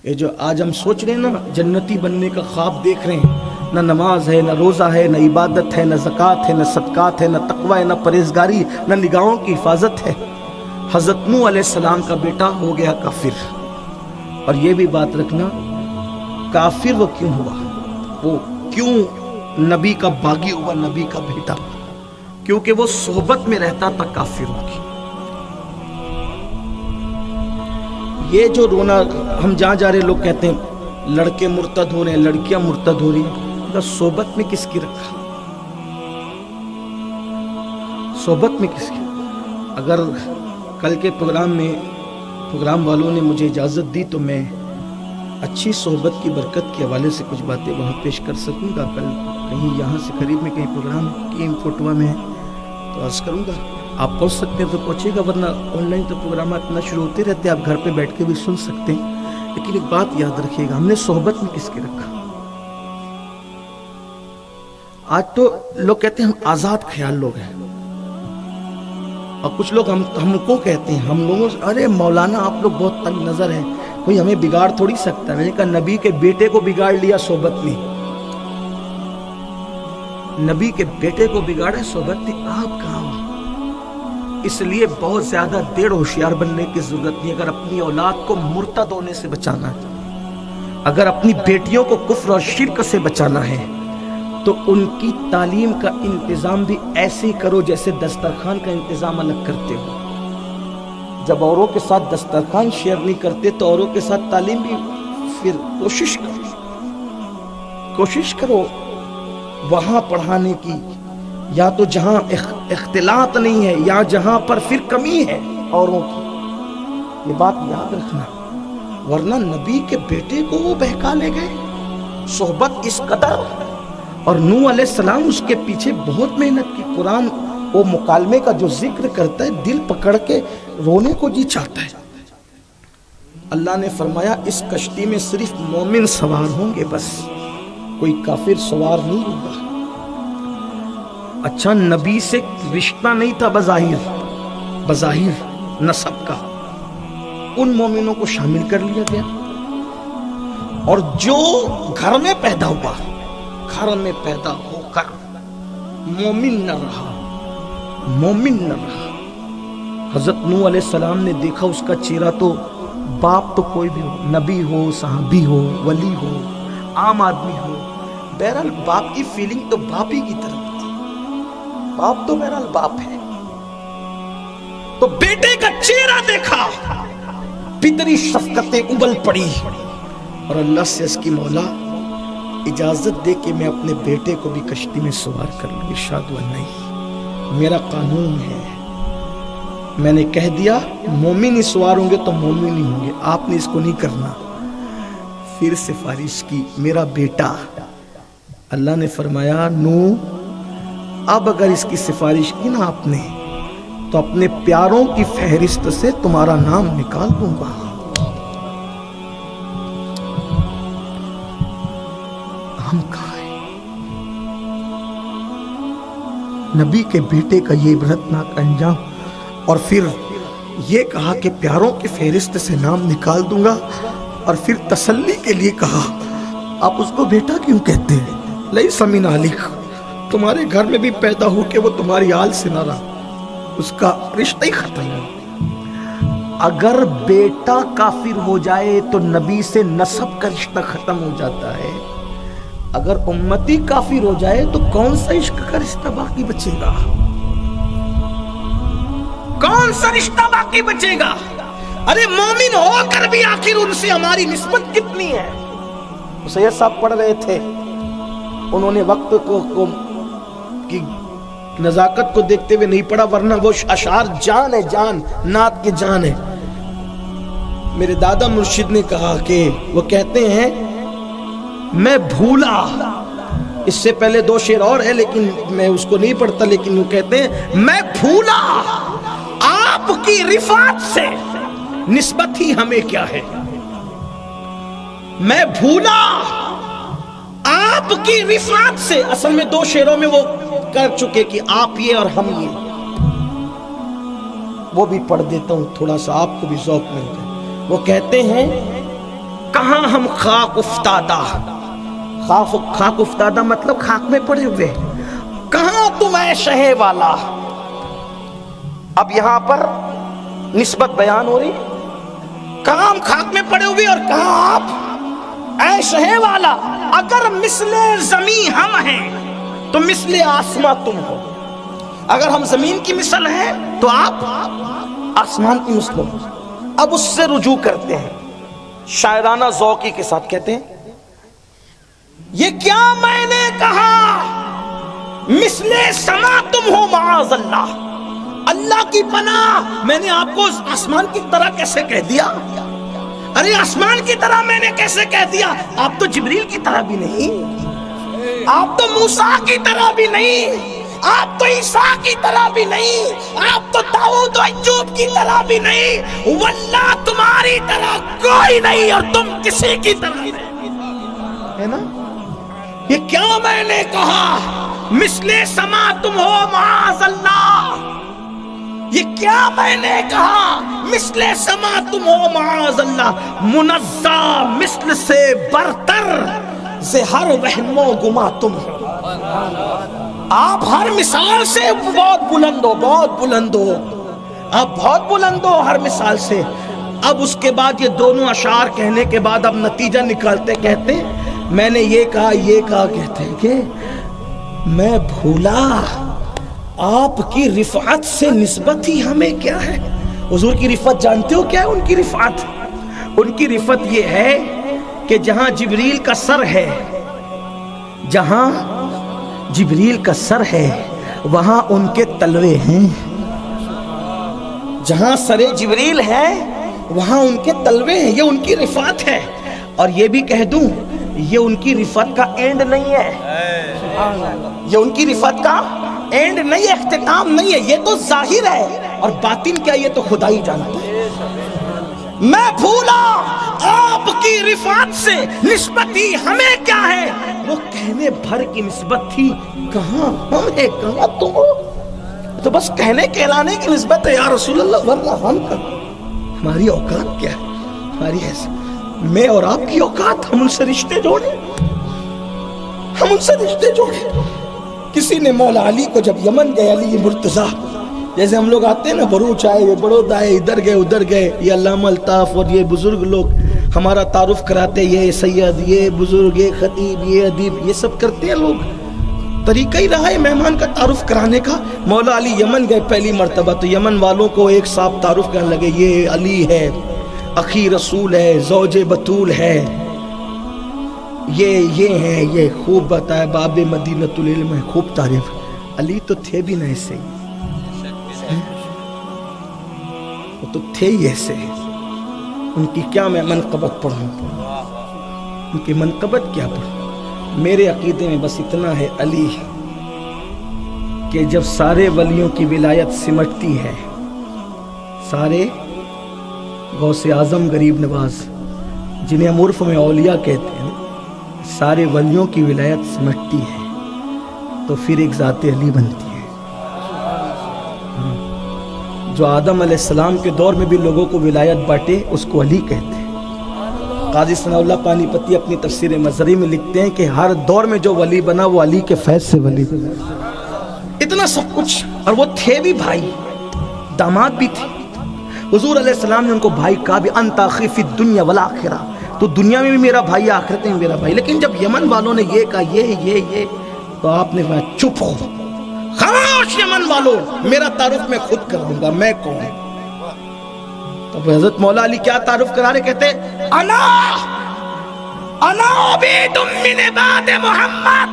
یہ جو آج ہم سوچ رہے ہیں نا جنتی بننے کا خواب دیکھ رہے ہیں، نہ نماز ہے، نہ روزہ ہے، نہ عبادت ہے، نہ زکوٰۃ ہے، نہ صدقات ہے، نہ تقوی ہے، نہ پرہیزگاری، نہ نگاہوں کی حفاظت ہے۔ حضرت نوح علیہ السلام کا بیٹا ہو گیا کافر۔ اور یہ بھی بات رکھنا، کافر وہ کیوں ہوا، وہ کیوں نبی کا باغی ہوا، نبی کا بیٹا؟ کیونکہ وہ صحبت میں رہتا تھا کافروں کی۔ یہ جو رونا، ہم جہاں جا رہے لوگ کہتے ہیں لڑکے مرتد ہو رہے ہیں، لڑکیاں مرتد ہو رہی ہیں، تو صحبت میں کس کی رکھا؟ صحبت میں کس کی؟ اگر کل کے پروگرام والوں نے مجھے اجازت دی تو میں اچھی صحبت کی برکت کے حوالے سے کچھ باتیں وہاں پیش کر سکوں گا۔ کل کہیں یہاں سے قریب میں کہیں پروگرام کی فوٹوا میں ہے تو عرض کروں گا، آپ پہنچ سکتے ہیں تو پہنچے گا، ورنہ آن لائن تو پروگرامات اتنا شروع ہوتے رہتے ہیں، آپ گھر پہ بیٹھ کے بھی سن سکتے ہیں۔ لیکن ایک بات یاد رکھیے گا، ہم نے صحبت میں کس کی رکھا؟ آج تو لوگ کہتے ہیں ہم آزاد خیال لوگ ہیں، اور کچھ لوگ ہم کو کہتے ہیں، ہم لوگوں سے، ارے مولانا آپ لوگ بہت تنگ نظر ہیں، کوئی ہمیں بگاڑ تھوڑی سکتا ہے۔ میں نے کہا نبی کے بیٹے کو بگاڑ لیا صحبت نے، نبی کے بیٹے کو بگاڑا صحبت نے، آپ کہاں ہو؟ اس لیے بہت زیادہ دیر ہوشیار بننے کی ضرورت نہیں۔ اگر اپنی اولاد کو مرتد ہونے سے بچانا ہے، اگر اپنی بیٹیوں کو کفر اور شرک سے بچانا ہے، تو ان کی تعلیم کا انتظام بھی ایسے ہی کرو جیسے دسترخوان کا انتظام الگ کرتے ہو۔ جب اوروں کے ساتھ دسترخوان شیئر نہیں کرتے تو اوروں کے ساتھ تعلیم بھی پھر کوشش کرو وہاں پڑھانے کی، یا تو جہاں اختلاط نہیں ہے یا جہاں پر پھر کمی ہے اوروں کی، یہ بات یاد رکھنا۔ ورنہ نبی کے بیٹے کو وہ بہکا لے گئے، صحبت اس قدر۔ اور نوح علیہ السلام اس کے پیچھے بہت محنت کی۔ قرآن وہ مکالمے کا جو ذکر کرتا ہے، دل پکڑ کے رونے کو جی چاہتا ہے۔ اللہ نے فرمایا اس کشتی میں صرف مومن سوار ہوں گے، بس کوئی کافر سوار نہیں ہوگا۔ اچھا، نبی سے رشتہ نہیں تھا بظاہر نسب کا، ان مومنوں کو شامل کر لیا گیا۔ اور جو گھر میں پیدا ہوا، گھر میں پیدا ہو کر مومن نہ رہا، حضرت نوح علیہ السلام نے دیکھا اس کا چہرہ، تو باپ تو کوئی بھی ہو، نبی ہو، صحابی ہو، ولی ہو، عام آدمی ہو، بہرحال باپ کی فیلنگ تو باپ ہی کی طرف تھی، باپ تو بہرحال باپ ہے۔ تو بیٹے کا چہرہ دیکھا، پتری شفقتیں ابل پڑی، اور اللہ سے اس کی مولا اجازت دے کہ میں اپنے بیٹے کو بھی کشتی میں سوار کر لوں۔ ارشاد ہوا نہیں، میرا قانون ہے، میں نے کہہ دیا مومن ہی سوار ہوں گے تو مومن ہی ہوں گے، آپ نے اس کو نہیں کرنا۔ پھر سفارش کی، میرا بیٹا۔ اللہ نے فرمایا نوح، اب اگر اس کی سفارش کی نا آپ نے، تو اپنے پیاروں کی فہرست سے تمہارا نام نکال دوں گا۔ ہم کہاں ہیں؟ نبی کے بیٹے کا یہ عبرتناک انجام، اور پھر یہ کہا کہ پیاروں کی فہرست سے نام نکال دوں گا، اور پھر تسلی کے لیے کہا آپ اس کو بیٹا کیوں کہتے ہیں؟ لیس من آلک، تمہارے گھر میں بھی پیدا ہو کے وہ تمہاری آل سے نہ رہا، اس کا رشتہ ہی ختم ہے۔ اگر بیٹا کافر ہو جائے تو نبی سے نسب کا رشتہ ختم ہو جاتا ہے، اگر امتی کافر ہو جائے تو کون سا عشق کا رشتہ باقی بچے گا؟ کون سا رشتہ باقی بچے گا؟ ارے مومن ہو کر بھی آخر ان سے ہماری نسبت کتنی ہے؟ سید صاحب پڑھ رہے تھے، انہوں نے وقت کی نزاکت کو دیکھتے ہوئے نہیں پڑھا، ورنہ وہ اشعار جان ہے، جان، نعت کی جان ہے۔ میرے دادا مرشد نے کہا کہ وہ کہتے ہیں میں بھولا، اس سے پہلے دو شعر اور ہے لیکن میں اس کو نہیں پڑھتا، لیکن وہ کہتے ہیں میں بھولا آپ کی رفعت سے نسبت ہی ہمیں کیا ہے، میں بھولا آپ کی رفعت سے۔ اصل میں دو شعروں میں وہ کر چکے کہ آپ یہ اور ہم یہ، وہ بھی پڑھ دیتا ہوں تھوڑا سا آپ کو بھی ذوق مل جائے۔ وہ کہتے ہیں کہاں ہم خاک افتادہ، خاک افتادہ مطلب خاک میں پڑے ہوئے، کہاں تم اے شہ والا. اب یہاں پر نسبت بیان ہو رہی، کہاں ہم خاک میں پڑے ہوئے اور کہاں آپ اے شہ والا. اگر مثل زمین ہم ہیں تو مثل آسمان تم ہو، اگر ہم زمین کی مثل ہیں تو آپ آسمان کی مثل ہو. اب اس سے رجوع کرتے ہیں شاعرانہ ذوقی کے ساتھ، کہتے ہیں یہ کیا میں نے کہا مثل سما تم ہو معاذ اللہ. اللہ کی پناہ، میں نے آپ کو آسمان کی طرح کیسے کہہ دیا؟ ارے آسمان کی طرح میں نے کیسے کہہ دیا؟ آپ تو جبریل کی طرح بھی نہیں، آپ تو موسیٰ کی طرح بھی نہیں، آپ تو عیسیٰ کی طرح بھی نہیں، آپ تو داؤد و ایوب کی طرح بھی نہیں، واللہ تمہاری طرح کوئی نہیں اور تم کسی کی طرح نہیں، ہے نا؟ یہ کیا میں نے کہا مثل سما تم ہو معاذ اللہ، یہ کیا میں نے کہا مثل سما تم ہو معاذ اللہ. منزہ مثل سے برتر سے ہر وہم و گما تم ہو. آپ ہر مثال سے بہت بلند ہو، بہت بلند ہو، آپ بہت بلند ہو ہر مثال سے. اب اس کے بعد یہ دونوں اشعار کہنے کے بعد اب نتیجہ نکالتے، کہتے میں نے یہ کہا یہ کہا، کہتے ہیں کہ میں بھولا آپ کی رفعت سے نسبت ہی ہمیں کیا ہے. حضور کی رفعت جانتے ہو کیا ہے ان کی رفعت؟ ان کی رفعت یہ ہے کہ جہاں جبریل کا سر ہے، جہاں جبریل کا سر ہے وہاں ان کے تلوے ہیں، جہاں سر جبریل ہے وہاں ان کے تلوے ہیں. یہ ان کی رفعت ہے. اور یہ بھی کہہ دوں یہ ان کی رفعت کا اینڈ نہیں ہے، یہ ان کی رفعت کا اینڈ نہیں ہے، اختتام نہیں ہے. یہ تو ظاہر ہے اور باطن کیا یہ تو خدا ہی جانتا ہے. میں بھولا آپ کی رفعت سے نسبت ہی ہمیں کیا ہے. وہ کہنے بھر کی نسبت تھی، کہاں ہم ہیں کہاں تم ہو. تو بس کہنے کہلانے کی نسبت ہے یا رسول اللہ، ورنہ ہم کا ہماری اوقات کیا ہے، ہماری حیثیت، میں اور آپ کی اوقات. ہم ان سے رشتے جوڑیں، ہم ان سے رشتے جوڑیں. کسی نے مولا علی کو جب یمن گئے، علی مرتضیٰ، جیسے ہم لوگ آتے ہیں نا بروچ آئے، یہ بڑودہ آئے، ادھر گئے ادھر گئے، یہ علامہ الطاف اور یہ بزرگ لوگ ہمارا تعارف کراتے، یہ سید، یہ بزرگ، یہ خطیب، یہ ادیب، یہ سب کرتے ہیں لوگ. طریقہ ہی رہا ہے مہمان کا تعارف کرانے کا. مولا علی یمن گئے پہلی مرتبہ تو یمن والوں کو ایک صاحب تعارف کرنے لگے، یہ علی ہے، اخی رسول ہے، زوج بطول ہے، یہ ہیں، یہ خوب بتایا، باب مدینۃ العلم ہے، خوب تعریف. علی تو تھے بھی نہ ایسے ہی، وہ تو تھے ہی ایسے. ان کی کیا میں منقبت پڑھوں، ان کی منقبت کیا پڑھوں. میرے عقیدے میں بس اتنا ہے علی کہ جب سارے ولیوں کی ولایت سمٹتی ہے، سارے غوث اعظم غریب نواز جنہیں ہم عرف میں اولیاء کہتے ہیں، سارے ولیوں کی ولایت سمٹتی ہے تو پھر ایک ذات علی بنتی ہے. جو آدم علیہ السلام کے دور میں بھی لوگوں کو ولایت بانٹے اس کو علی کہتے ہیں. قاضی ثناء اللہ پانی پتی اپنی تفسیر مظہری میں لکھتے ہیں کہ ہر دور میں جو ولی بنا وہ علی کے فیض سے ولی بنا. اتنا سب کچھ، اور وہ تھے بھی بھائی، داماد بھی تھے. حضور علیہ السلام نے ان کو بھائی کہا بھی، انت اخی فی الدنیا والآخرہ، تو دنیا میں بھی میرا بھائی، آخرت میں بھی میرا بھائی. لیکن جب یمن والوں نے یہ کہا یہ تو آپ نے کہا چپ ہو، خاموش یمن والوں، میرا تعارف میں خود کراؤں گا، میں کون. تو حضرت مولا علی کیا تعارف کرا رہے، کہتے انا عبید من عباد محمد.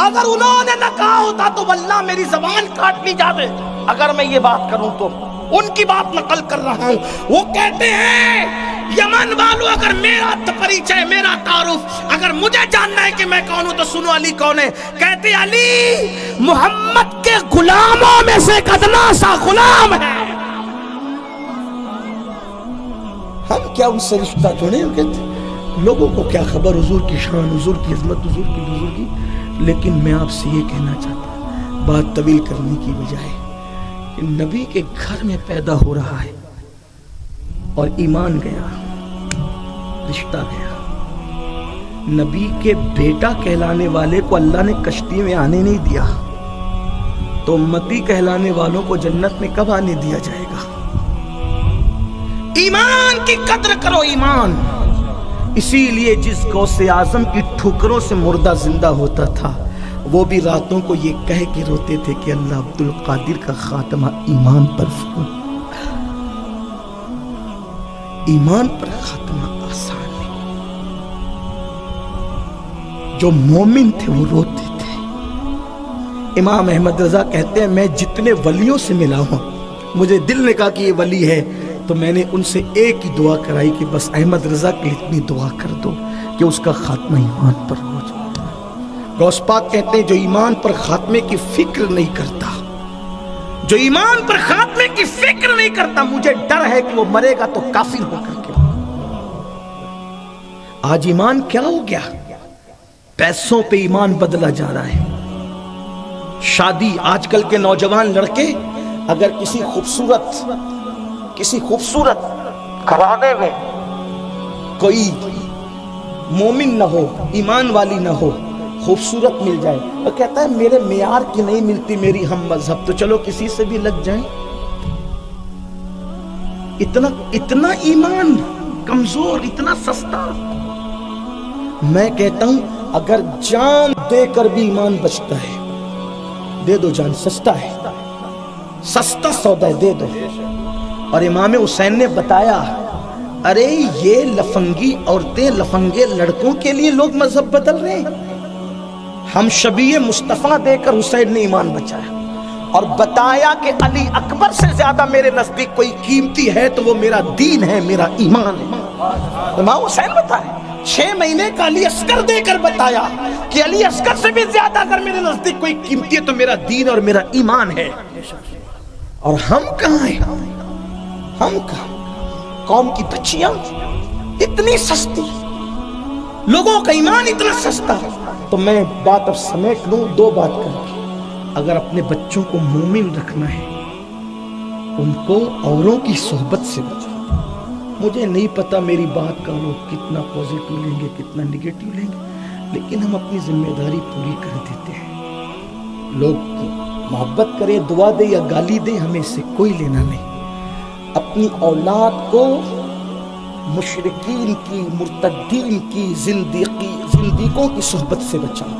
اگر انہوں نے نہ کہا ہوتا تو واللہ میری زبان کاٹ لی جاتے. اگر میں یہ بات کروں تو ان کی بات نقل کر رہا ہوں. وہ کہتے ہیں یمن والوں، اگر میرا پریچے، میرا تعارف، اگر مجھے جاننا ہے کہ میں کون ہوں تو سنو علی کون ہے. کہتے علی محمد کے غلاموں میں سے ایک ادنا سا غلام ہے. ہم کیا ان سے رشتہ جوڑیں؟ کہتے لوگوں کو کیا خبر حضور کی شان، حضور کی عظمت، حضور کی بزرگی. لیکن میں آپ سے یہ کہنا چاہتا ہوں، بات طویل کرنے کی بجائے، کہ نبی کے گھر میں پیدا ہو رہا ہے اور ایمان گیا، رشتہ گیا. نبی کے بیٹا کہلانے والے کو اللہ نے کشتی میں آنے نہیں دیا تو امتی کہلانے والوں کو جنت میں کب آنے دیا جائے گا؟ ایمان کی قدر کرو، ایمان. اسی لیے جس غوث اعظم کی ٹھوکروں سے مردہ زندہ ہوتا تھا وہ بھی راتوں کو یہ کہہ کے روتے تھے کہ اللہ عبد القادر کا خاتمہ ایمان پر فرما. ایمان پر خاتمہ آسان نہیں. جو مومن تھے وہ روتے تھے. امام احمد رضا کہتے ہیں میں جتنے ولیوں سے ملا ہوں مجھے دل نے کہا کہ یہ ولی ہے تو میں نے ان سے ایک ہی دعا کرائی کہ بس احمد رضا کے لیے اتنی دعا کر دو کہ اس کا خاتمہ ایمان پر ہو جائے. غوث پاک کہتے ہیں جو ایمان پر خاتمے کی فکر نہیں کرتا، جو ایمان پر خاتمے کی فکر نہیں کرتا، مجھے ڈر ہے کہ وہ مرے گا تو کافر ہو کر کے. آج ایمان کیا ہو گیا؟ پیسوں پہ ایمان بدلا جا رہا ہے. شادی آج کل کے نوجوان لڑکے اگر کسی خوبصورت گھرانے میں کوئی مومن نہ ہو، ایمان والی نہ ہو، خوبصورت مل جائے وہ کہتا ہے میرے معیار کی نہیں ملتی میری ہم مذہب، تو چلو کسی سے بھی لگ جائیں. اتنا ایمان کمزور، اتنا سستا. میں کہتا ہوں اگر جان دے کر بھی ایمان بچتا ہے دے دو جان، سستا ہے، سستا سودا ہے، دے دو. اور امام حسین نے بتایا ارے یہ لفنگی عورتیں لفنگے لڑکوں کے لیے لوگ مذہب بدل رہے ہیں. ہم شبیہ مصطفیٰ دے کر حسین نے ایمان بچایا اور بتایا کہ علی اکبر سے زیادہ میرے نزدیک کوئی قیمتی ہے تو وہ میرا دین ہے، میرا ایمان ہے. امام حسین بتایا 6 مہینے کا علی اصغر دے کر بتایا کہ علی اصغر سے بھی زیادہ اگر میرے نزدیک کوئی قیمتی ہے تو میرا دین اور میرا ایمان ہے. اور ہم کہاں ہیں؟ ہم کہاں؟ قوم کی بچیاں اتنی سستی، لوگوں کا ایمان اتنا سستا. تو میں بات اب سمیٹ لوں 2 بات کر کے. اگر اپنے بچوں کو مومن رکھنا ہے ان کو اوروں کی صحبت سے بچاؤ. مجھے نہیں پتا میری بات کا لوگ کتنا پوزیٹو لیں گے کتنا نگیٹو لیں گے، لیکن ہم اپنی ذمہ داری پوری کر دیتے ہیں. لوگ محبت کرے، دعا دے یا گالی دے، ہمیں اس سے کوئی لینا نہیں. اپنی اولاد کو مشرکین کی، مرتدین کی، زندیقوں کی صحبت سے بچاؤ.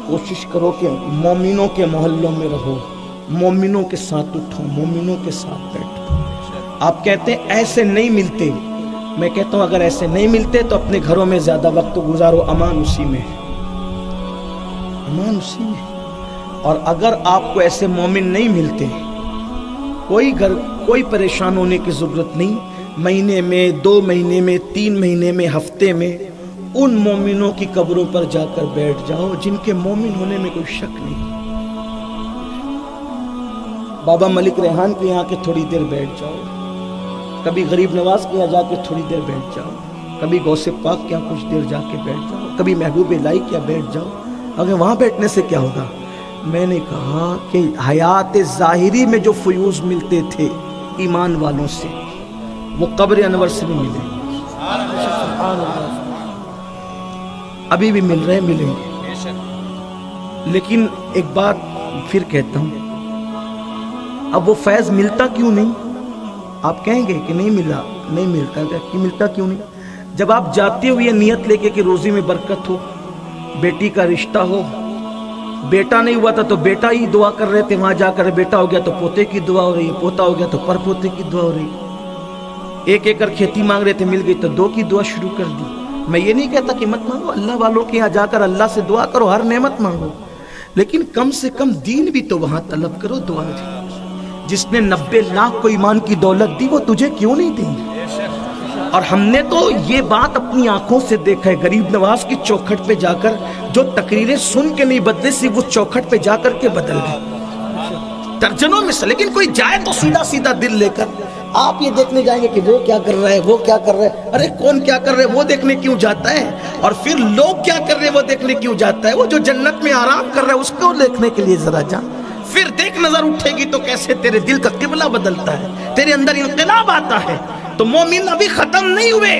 کوشش کرو کہ مومنوں کے محلوں میں رہو، مومنوں کے ساتھ اٹھو، مومنوں کے ساتھ بیٹھو. آپ کہتے ہیں ایسے نہیں ملتے، میں کہتا ہوں اگر ایسے نہیں ملتے تو اپنے گھروں میں زیادہ وقت گزارو، امان اسی میں ہے، امان اسی میں. اور اگر آپ کو ایسے مومن نہیں ملتے کوئی پریشان ہونے کی ضرورت نہیں. مہینے میں، 2 مہینے میں، 3 مہینے میں، ہفتے میں ان مومنوں کی قبروں پر جا کر بیٹھ جاؤ جن کے مومن ہونے میں کوئی شک نہیں. بابا ملک ریحان کے یہاں کے تھوڑی دیر بیٹھ جاؤ، کبھی غریب نواز کے یہاں جا کے تھوڑی دیر بیٹھ جاؤ، کبھی غوث پاک کے یہاں کچھ دیر جا کے بیٹھ جاؤ، کبھی محبوب الہی کے یہاں بیٹھ جاؤ. اگر وہاں بیٹھنے سے کیا ہوگا؟ میں نے کہا کہ حیات ظاہری میں جو فیوز ملتے تھے ایمان والوں سے وہ قبر انور سے بھی ملے، ابھی بھی مل رہے، ملیں گے. لیکن ایک بات پھر کہتا ہوں، اب وہ فیض ملتا کیوں نہیں؟ آپ کہیں گے کہ نہیں ملا، نہیں ملتا. کہ ملتا کیوں نہیں؟ جب آپ جاتے ہو یہ نیت لے کے کہ روزی میں برکت ہو، بیٹی کا رشتہ ہو، بیٹا نہیں ہوا تھا تو بیٹا ہی دعا کر رہے تھے، وہاں جا کر بیٹا ہو گیا تو پوتے کی دعا ہو رہی ہے، پوتا ہو گیا تو پر پوتے کی دعا ہو رہی ہے. 1 ایکڑ کھیتی مانگ رہے تھے، مل گئی تو 2 کی دعا شروع کر دی. میں یہ نہیں کہتا کہ مت مانگو، اللہ والوں کے یہاں جا کر اللہ سے دعا کرو، ہر نعمت مانگو، لیکن کم سے کم دین بھی تو وہاں طلب کرو، دعا دی. جس نے 90 لاکھ کو ایمان کی دولت دی وہ تجھے کیوں نہیں دیں گے؟ اور ہم نے تو یہ بات اپنی آنکھوں سے دیکھا ہے. غریب نواز کی چوکھٹ پہ جا کر جو تقریریں سن کے نہیں بدلے سی وہ چوکھٹ پہ جا کر کے بدل گئے درجنوں میں سے. لیکن کوئی جائے تو سیدھا سیدھا دل لے کر آپ یہ دیکھنے جائیں گے کہ وہ کیا کر رہا ہے، وہ کیا کر رہا ہے. ارے کون کیا کر رہے وہ دیکھنے کیوں جاتا ہے؟ اور پھر لوگ کیا کر رہے وہ دیکھنے کیوں جاتا ہے؟ وہ جو جنت میں آرام کر رہا ہے اس کو دیکھنے کے لیے ذرا جا. پھر دیکھ نظر اٹھے گی تو کیسے تیرے دل کا قبلہ بدلتا ہے، تیرے اندر انقلاب آتا ہے. تو مومن ابھی ختم نہیں ہوئے،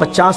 50